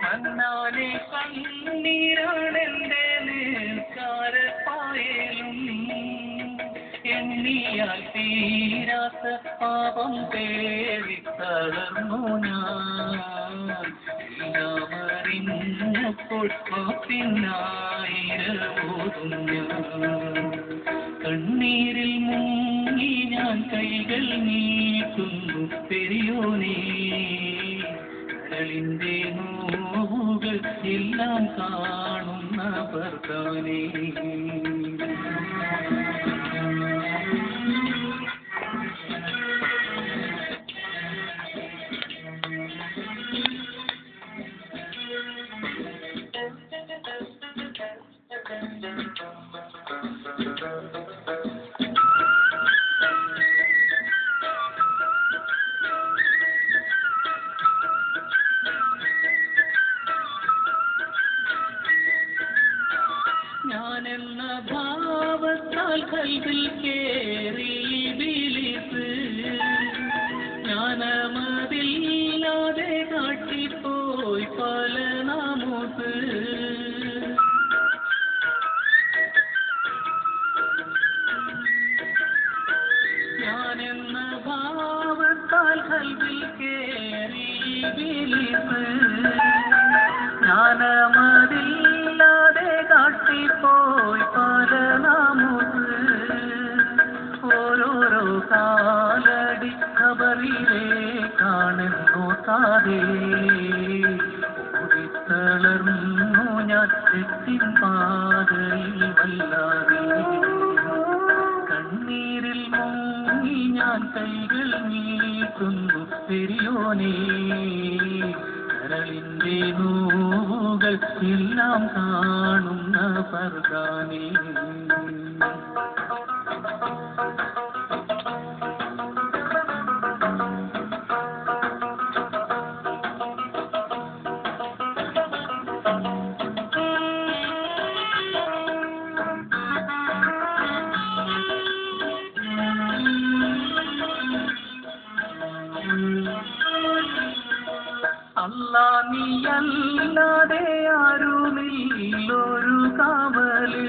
മന്നാലെ കണ്ണീരാണെന്റെ നിസ്കാരപ്പായലും എണ്ണിയാൽ തീരാത്ത പാപം തേടി തളർന്നു ഞാൻ എല്ലാമറിഞ്ഞപ്പോൾ പാപ്പിനായിരവോതും ഞാൻ കണ്ണീരിൽ മുങ്ങി ഞാൻ കൈകൾ നീട്ടുന്നു പെരിയോനേ കടലിന്റെ നോവുകൾ എല്ലാം കാണുന്ന ഭർത്താനേ ഞാനെന്ന ഭാവത്താൽ കൽവിൽ കേറി ഇബ്ലീസ് ജ്ഞാനമതില്ലാതെ കാട്ടിപ്പോയി പല നാമൂസ് ഞാനെന്ന ഭാവത്താൽ കൽവിൽ കേറി ഇബ്ലീസ് ജ്ഞാനമതില്ലാതെ കാട്ടിപ്പോയി പല നാമൂസ് ഓരോരോ കാലടി ഖബറിലെ കാണുന്നു താരേ ഓടിത്തളർന്നു ഞാൻ തെറ്റിൻ പാതയിൽ വല്ലാതെ കണ്ണീരിൽ മുങ്ങി ഞാൻ കൈകൾ നീട്ടുന്നു പെരിയോനേ കരളിന്റെ നോവുകൾ എല്ലാം കാണുന്ന ഫർഖാനേ അല്ലാ നീയല്ലാതെ ആരുമില്ലൊരു കാവല്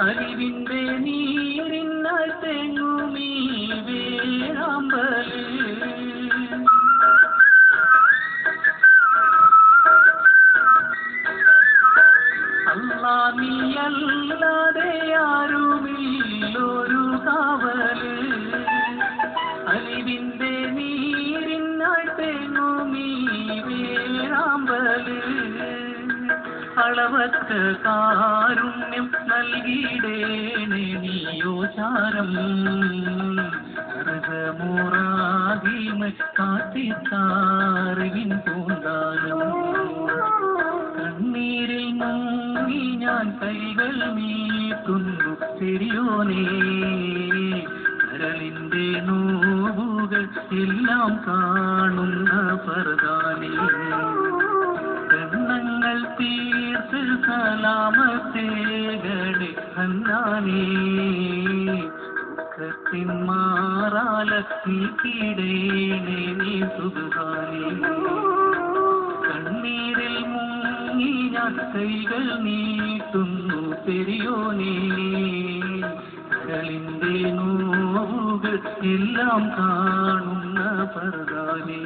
അലിവിന്റെ നീരിനാൽ തെങ്ങുമീ വേഴാമ്പല് അല്ലാ നീയല്ലാതെ ആരുമില്ലൊരു കാവല് അലിവിന്റെ നീരിനാൽ തെങ്ങുമീ വേഴാമ്പല് അളവറ്റ കാരുണ്യം നൽകിയിടേണേ നീയോചാരം അർഹമുറാകിമ കാത്തിത്താറിവിൻ പൂന്താനം കണ്ണീരിൽ മുങ്ങി ഞാൻ കൈകൾ നീട്ടുന്നു പെരിയോനേ കരളിന്റെ നോവുകൾ എല്ലാം കാണുന്ന ഫർഖാനേ കണ്ണങ്ങൾ തീർത്ത് സലാമത്തേകളെ ഹന്നാനേ ദുഃഖത്തിൻ മാറാല നീക്കിടേണേ നീ സുബ്ഹാനേ കണ്ണീരിൽ മുങ്ങി ഞാൻ കൈകൾ നീട്ടുന്നു പെരിയോനേ കരളിന്റെ നോവുകൾ എല്ലാം കാണുന്ന ഫർഖാനേ